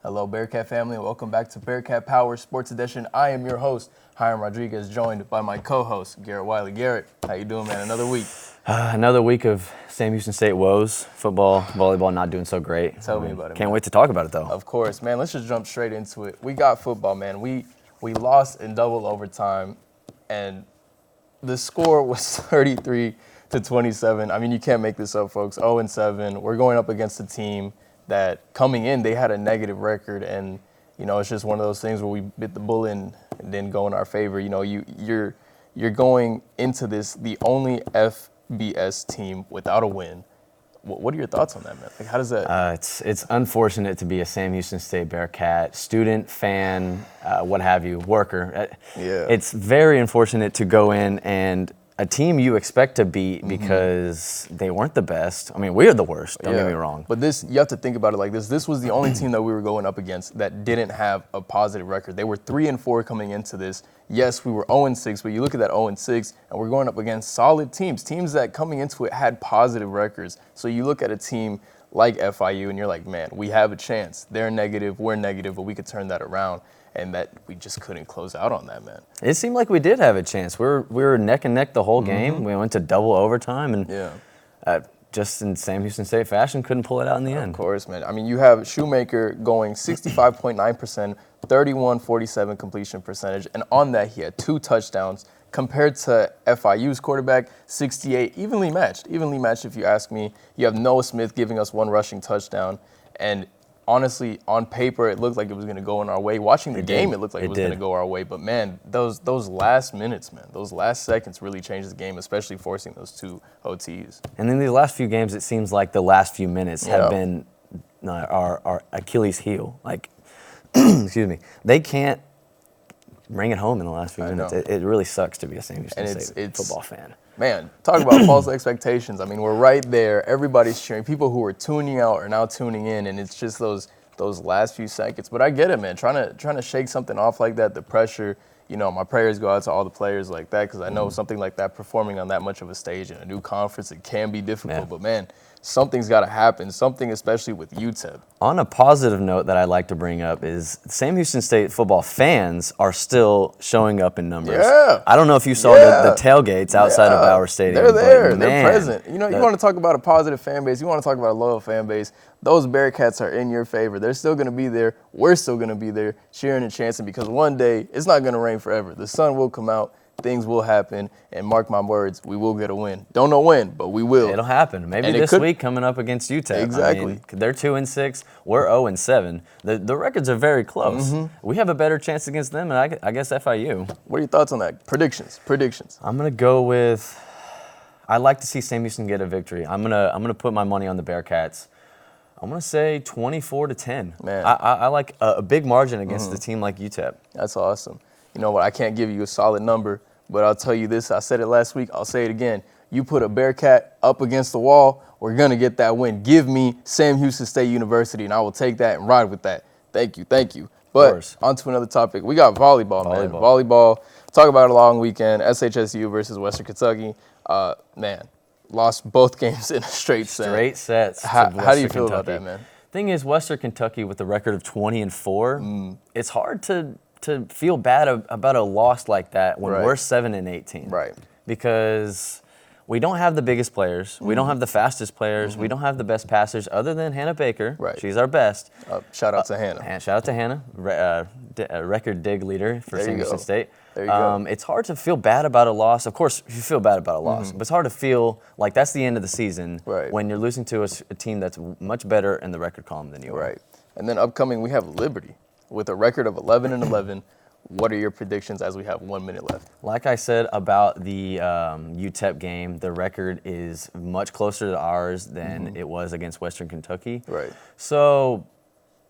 Hello, Bearcat family, and welcome back to Bearcat Power Sports Edition. I am your host, Hiram Rodriguez, joined by my co-host, Garrett Wiley. Garrett, how you doing, man? Another week. Another week of Sam Houston State woes. Football, volleyball, not doing so great. Tell me about it, Can't man. wait to talk about it, though. Of course, man. Let's just jump straight into it. We got football, man. We lost in double overtime, and the score was 33-27. I mean, you can't make this up, folks. 0-7. We're going up against a team that coming in, they had a negative record, and you know, it's just one of those things where we bit the bullet and didn't go in our favor. You know, you're going into this the only FBS team without a win. What are your thoughts on that, man? Like, how does that? It's unfortunate to be a Sam Houston State Bearcat student, fan, what have you, worker. Yeah. It's very unfortunate to go in and a team you expect to beat because they weren't the best. I mean, we're the worst, don't get me wrong. But this, you have to think about it like this. This was the only team that we were going up against that didn't have a positive record. They were 3-4 coming into this. Yes, we were 0-6, but you look at that 0-6, and we're going up against solid teams that coming into it had positive records. So you look at a team like FIU, and you're like, man, we have a chance. They're negative, we're negative, but we could turn that around. And that we just couldn't close out on that, man. It seemed like we did have a chance. We were neck and neck the whole game. We went to double overtime, and just in Sam Houston State fashion, couldn't pull it out in the end. Of course, man. I mean, you have Shoemaker going 65.9%, 31.47 completion percentage, and on that he had 2 touchdowns. Compared to FIU's quarterback, 68, evenly matched if you ask me. You have Noah Smith giving us 1 rushing touchdown, and honestly, on paper, it looked like it was going to go in our way. Watching the game, it looked like it was going to go our way. But, man, those last minutes, man, those last seconds really changed the game, especially forcing those 2 OTs. And in these last few games, it seems like the last few minutes have been our Achilles heel. Like, excuse me, they can't bring it home in the last few minutes. It really sucks to be a Sam Houston State football fan. Man, talk about false expectations. I mean, we're right there. Everybody's cheering. People who were tuning out are now tuning in, and it's just those last few seconds. But I get it, man. Trying to shake something off like that, the pressure. You know, my prayers go out to all the players like that because I know something like that, performing on that much of a stage in a new conference, it can be difficult. But, man, something's got to happen, something especially with UTEP. On a positive note that I'd like to bring up is Sam Houston State football fans are still showing up in numbers. Yeah. I don't know if you saw the tailgates outside of our stadium. They're there. But, they're present. You know, you want to talk about a positive fan base. You want to talk about a loyal fan base. Those Bearcats are in your favor. They're still going to be there. We're still going to be there cheering and chanting because one day it's not going to rain forever. The sun will come out. Things will happen, and mark my words, we will get a win. Don't know when, but we will. It'll happen. Maybe this week coming up against UTEP. Exactly. I mean, they're 2-6. We're 0-7. The records are very close. We have a better chance against them, and I guess FIU. What are your thoughts on that? Predictions. I'm gonna go with. I'd like to see Sam Houston get a victory. I'm gonna put my money on the Bearcats. I'm gonna say 24-10. Man, I like a big margin against a team like UTEP. That's awesome. You know what? I can't give you a solid number. But I'll tell you this, I said it last week, I'll say it again. You put a Bearcat up against the wall, we're going to get that win. Give me Sam Houston State University, and I will take that and ride with that. Thank you. But on to another topipic. We got volleyball, man. Volleyball. Talk about a long weekend. SHSU versus Western Kentucky. Man, lost both games in a straight set. Straight sets. How do you feel about that, man? Thing is, Western Kentucky with a record of 20-4, it's hard to feel bad about a loss like that when we're 7-18. Right. Because we don't have the biggest players. We don't have the fastest players. We don't have the best passers other than Hannah Baker. Right. She's our best. Shout out to Hannah. And shout out to Hannah, record dig leader for Sam Houston State. There you go. It's hard to feel bad about a loss. Of course, you feel bad about a loss, but it's hard to feel like that's the end of the season when you're losing to a team that's much better in the record column than you are. Right. And then upcoming, we have Liberty with a record of 11-11. What are your predictions as we have 1 minute left? Like I said about the UTEP game, the record is much closer to ours than it was against Western Kentucky. Right. So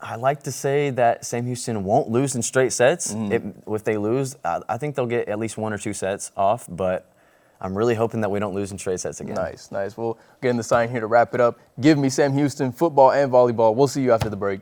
I like to say that Sam Houston won't lose in straight sets. If they lose, I think they'll get at least 1 or 2 sets off, but I'm really hoping that we don't lose in straight sets again. Nice. Well, getting the sign here to wrap it up. Give me Sam Houston football and volleyball. We'll see you after the break.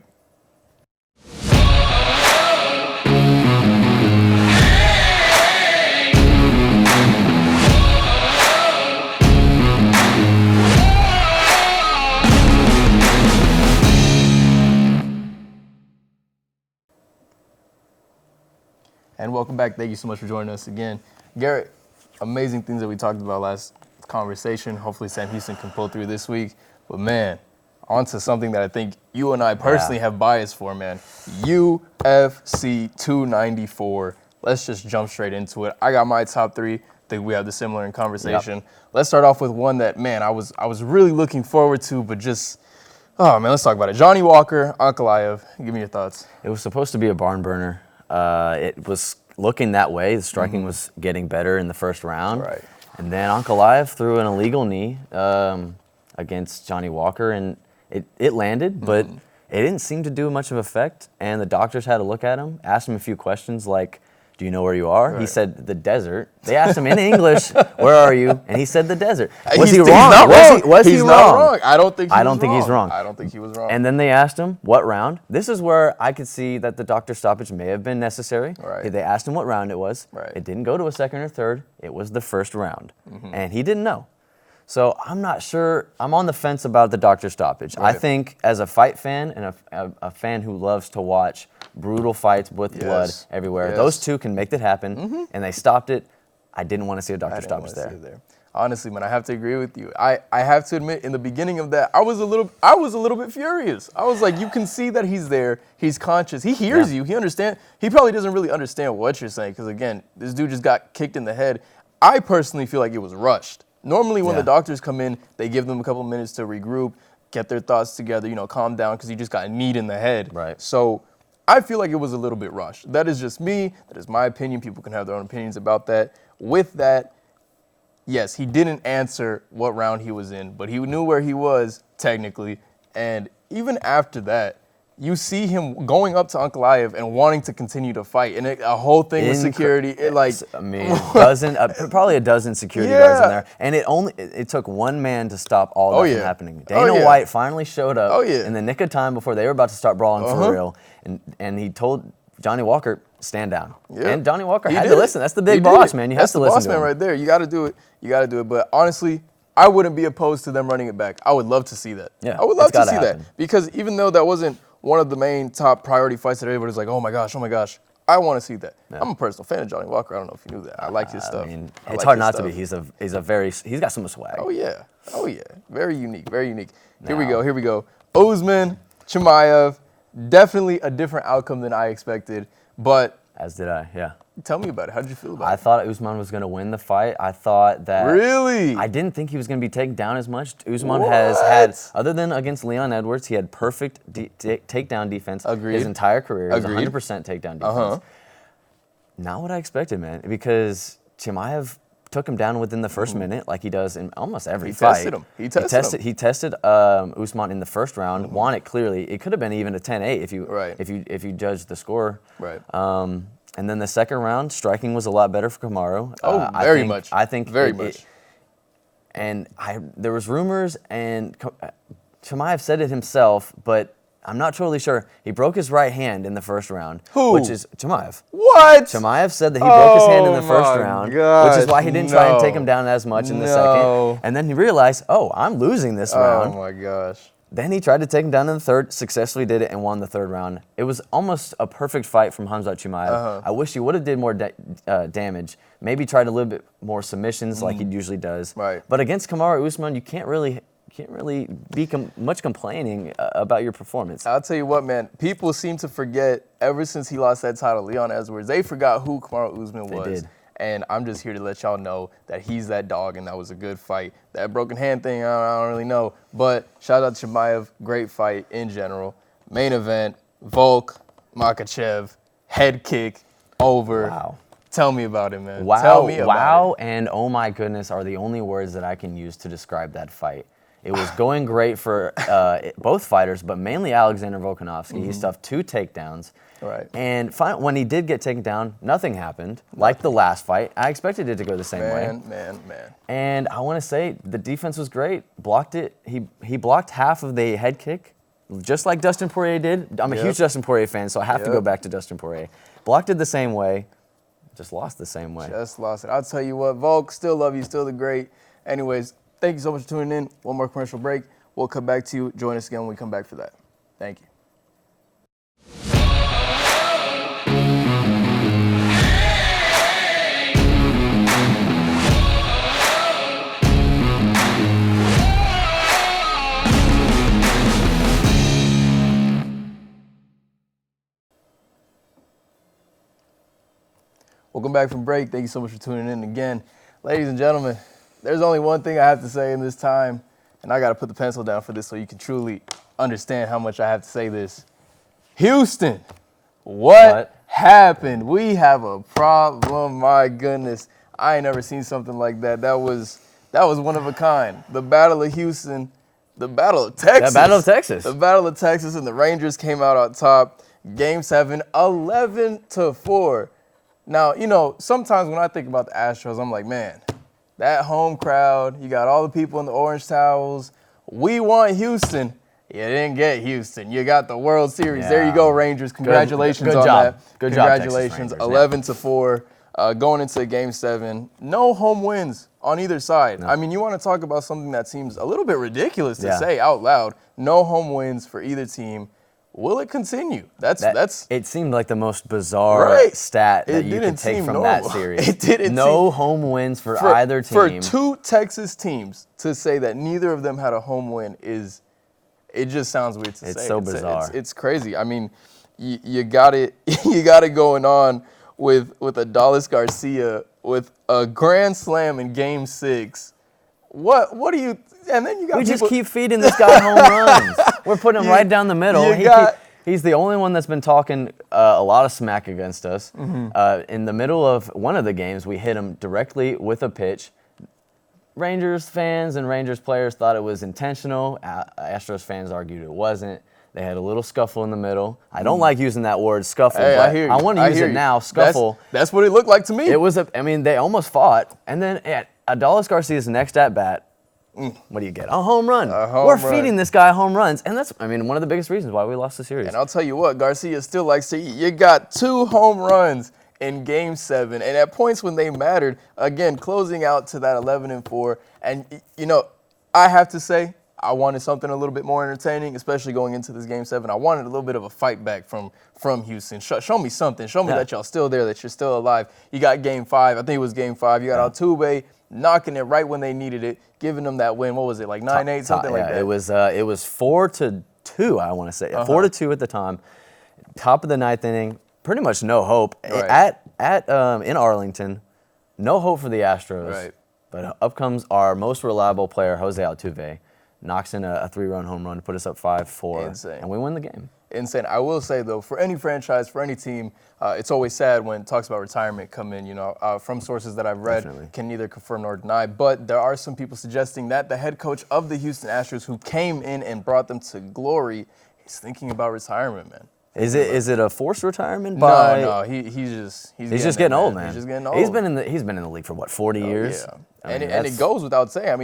And welcome back. Thank you so much for joining us again. Garrett, amazing things that we talked about last conversation. Hopefully Sam Houston can pull through this week. But man, on to something that I think you and I personally have bias for, man. UFC 294. Let's just jump straight into it. I got my top 3. I think we have the similar in conversation. Yep. Let's start off with one that, man, I was really looking forward to, but just, oh man, let's talk about it. Johnny Walker, Ankalaev. Give me your thoughts. It was supposed to be a barn burner. It was looking that way. The striking was getting better in the first round. Right. And then Ankalaev threw an illegal knee against Johnny Walker, and it landed, but it didn't seem to do much of effect. And the doctors had to look at him, asked him a few questions like, do you know where you are? Right. He said, the desert. They asked him in English, where are you? And he said, the desert. Was he wrong? Was he wrong? I don't think he's wrong. I don't think he was wrong. And then they asked him, what round? This is where I could see that the doctor stoppage may have been necessary. Right. They asked him what round it was. Right. It didn't go to a second or third. It was the first round. And he didn't know. So I'm not sure. I'm on the fence about the doctor stoppage. Right. I think as a fight fan and a fan who loves to watch brutal fights with blood everywhere, those two can make that happen, and they stopped it. I didn't want to see a doctor stoppage there. Honestly, man, I have to agree with you. I have to admit, in the beginning of that, I was a little bit furious. I was like, you can see that he's there. He's conscious. He hears you. He understands. He probably doesn't really understand what you're saying because, again, this dude just got kicked in the head. I personally feel like it was rushed. Normally, when the doctors come in, they give them a couple minutes to regroup, get their thoughts together, calm down because you just got kneed in the head. Right. So I feel like it was a little bit rushed. That is just me. That is my opinion. People can have their own opinions about that. With that, yes, he didn't answer what round he was in, but he knew where he was technically. And even after that, you see him going up to Ankalaev and wanting to continue to fight, and a whole thing with security. Probably a dozen security guards in there, and it took one man to stop all that from happening. Dana White finally showed up in the nick of time before they were about to start brawling for real, and he told Johnny Walker, stand down. And Johnny Walker had to listen. That's the big boss, man. You have to listen to him. That's the boss man right there. You got to do it. You got to do it. But honestly, I wouldn't be opposed to them running it back. I would love to see that. Yeah, I would love to see that because even though that wasn't one of the main top priority fights that everybody's like, oh my gosh, I want to see that. Yeah. I'm a personal fan of Johnny Walker. I don't know if you knew that. I like his stuff. I mean, it's hard not to be. He's got some swag. Oh yeah. Very unique. Here we go. Usman, Chimaev, definitely a different outcome than I expected, but as did I. Yeah. Tell me about it. How did you feel about it? I thought Usman was going to win the fight. I thought that. Really? I didn't think he was going to be taken down as much. Usman has had, other than against Leon Edwards, he had perfect takedown defense his entire career. He was 100% takedown defense. Not what I expected, man, because Chimaev took him down within the first minute, like he does in almost every fight. He tested Usman in the first round, won it clearly. It could have been even a 10-8 if you judge the score. Right. And then the second round, striking was a lot better for Kamaru. Very much. I think very much. And there was rumors, and Chimaev said it himself, but I'm not totally sure. He broke his right hand in the first round. Who? Which is Chimaev. What? Chimaev said that he broke his hand in the first round, which is why he didn't try and take him down as much in the second. And then he realized, I'm losing this round. Oh my gosh. Then he tried to take him down in the third, successfully did it, and won the third round. It was almost a perfect fight from Khamzat Chimaev. I wish he would have did more damage. Maybe tried a little bit more submissions like he usually does. Right. But against Kamaru Usman, you can't really be much complaining about your performance. I'll tell you what, man. People seem to forget ever since he lost that title, Leon Edwards. They forgot who Kamaru Usman was. They did. And I'm just here to let y'all know that he's that dog, and that was a good fight. That broken hand thing, I don't really know. But shout out to Chimaev, great fight in general. Main event, Volk, Makhachev, head kick, over. Wow. Tell me about it, man. Wow, Tell me about it. And oh my goodness are the only words that I can use to describe that fight. It was going great for both fighters, but mainly Alexander Volkanovski. He stuffed 2 takedowns. Right. And when he did get taken down, nothing happened. Like the last fight, I expected it to go the same way. Man. And I want to say the defense was great. Blocked it. He blocked half of the head kick, just like Dustin Poirier did. I'm a huge Dustin Poirier fan, so I have to go back to Dustin Poirier. Blocked it the same way, just lost the same way. Just lost it. I'll tell you what, Volk, still love you, still the great. Anyways, thank you so much for tuning in. One more commercial break. We'll come back to you. Join us again when we come back for that. Thank you. Welcome back from break. Thank you so much for tuning in again. Ladies and gentlemen, there's only one thing I have to say in this time, and I got to put the pencil down for this so you can truly understand how much I have to say this. Houston, what happened? We have a problem. My goodness. I ain't never seen something like that. That was one of a kind. The Battle of Houston, the Battle of Texas. The Battle of Texas. The Battle of Texas, and the Rangers came out on top. Game 7, 11-4. Now, you know, sometimes when I think about the Astros, I'm like, man, that home crowd, you got all the people in the orange towels. We want Houston. You didn't get Houston. You got the World Series. Yeah. There you go, Rangers. Congratulations good on job. that. Good job, Congratulations. Texas Rangers. 11-4, going into Game 7. No home wins on either side. No. I mean, you want to talk about something that seems a little bit ridiculous to Yeah. say out loud. No home wins for either team. Will it continue? That's. It seemed like the most bizarre Right. stat that It you didn't could take seem from that normal. series. It didn't No seem- home wins for either team. For two Texas teams to say that neither of them had a home win it just sounds weird to say. It's so bizarre. It's crazy. I mean, you got it you got it going on with Adolis Garcia with a grand slam in Game 6. What do you? And then you got We just people- keep feeding this guy home runs. We're putting him right down the middle. He's the only one that's been talking a lot of smack against us. In the middle of one of the games, we hit him directly with a pitch. Rangers fans and Rangers players thought it was intentional. Astros fans argued it wasn't. They had a little scuffle in the middle. I don't like using that word, scuffle, Hey, but I hear you. I want to use hear it you. now, scuffle. That's what it looked like to me. It was they almost fought. And then at Adolis Garcia's next at-bat, what do you get? A home run. We're feeding this guy home runs. And that's, one of the biggest reasons why we lost the series. And I'll tell you what, Garcia still likes to eat. You got 2 home runs in Game 7, and at points when they mattered, again, closing out to that 11-4. And, you know, I have to say, I wanted something a little bit more entertaining, especially going into this Game 7. I wanted a little bit of a fight back from Houston. Show me something. Show me that y'all still there, that you're still alive. You got Game 5. I think it was Game 5. You got Altuve knocking it right when they needed it, giving them that win. What was it, like 9-8, something like that? It was 4-2, I want to say. 4-2 at the time. Top of the 9th inning, pretty much no hope. Right. In Arlington, no hope for the Astros. Right. But up comes our most reliable player, Jose Altuve, knocks in a 3-run home run to put us up 5-4. Insane. And we win the game. Insane. I will say, though, for any franchise, for any team, it's always sad when talks about retirement come in, from sources that I've read, Definitely. can neither confirm nor deny. But there are some people suggesting that the head coach of the Houston Astros, who came in and brought them to glory, is thinking about retirement, man. Is it a forced retirement? No, he's just getting old, man. He's just getting old. He's been in the league for what, 40 years? Yeah. And it goes without saying.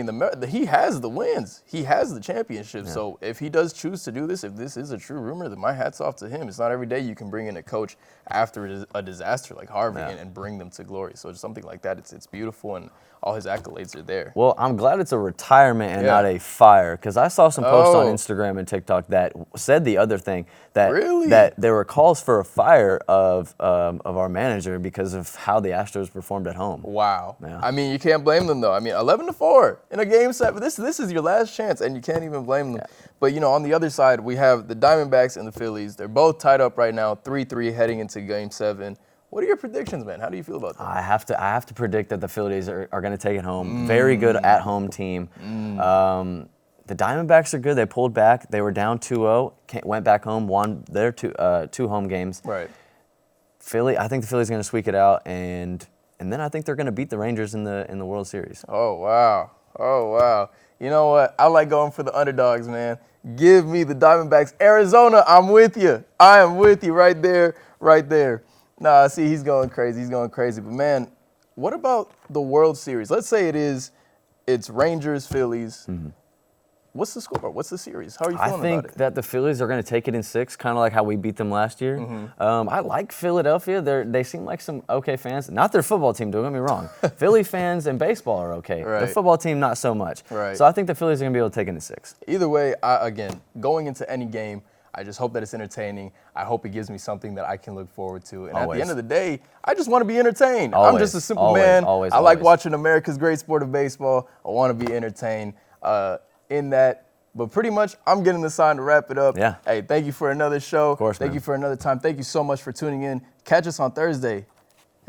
He has the wins. He has the championship. Yeah. So if he does choose to do this, if this is a true rumor, then my hat's off to him. It's not every day you can bring in a coach after a disaster like Harvey and bring them to glory. So just something like that, it's beautiful, and all his accolades are there. Well, I'm glad it's a retirement and not a fire, because I saw some posts on Instagram and TikTok that said the other thing, that there were calls for a fire of our manager because of how the Astros performed at home. Wow. Yeah. You can't blame them, though. 11-4 in a Game 7. This is your last chance, and you can't even blame them. Yeah. But, on the other side, we have the Diamondbacks and the Phillies. They're both tied up right now, 3-3 heading into Game 7. What are your predictions, man? How do you feel about that? I have to predict that the Phillies are going to take it home. Very good at-home team. The Diamondbacks are good. They pulled back. They were down 2-0, went back home, won their two home games. Right. I think the Phillies are going to squeak it out, and then I think they're going to beat the Rangers in the World Series. Oh, wow. You know what? I like going for the underdogs, man. Give me the Diamondbacks. Arizona, I'm with you. I am with you right there. Nah, see, he's going crazy. But, man, what about the World Series? Let's say it's Rangers, Phillies. Mm-hmm. What's the score? What's the series? How are you feeling about it? I think that the Phillies are going to take it in 6, kind of like how we beat them last year. Mm-hmm. I like Philadelphia. They seem like some okay fans. Not their football team, don't get me wrong. Philly fans and baseball are okay. Right. The football team, not so much. Right. So I think the Phillies are going to be able to take it in 6. Either way, again, going into any game, I just hope that it's entertaining. I hope it gives me something that I can look forward to. And at the end of the day, I just want to be entertained. I'm just a simple man. I like watching America's great sport of baseball. I want to be entertained in that. But pretty much, I'm getting the sign to wrap it up. Yeah. Hey, thank you for another show. Of course, Thank you for another time. Thank you so much for tuning in. Catch us on Thursday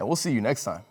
and we'll see you next time.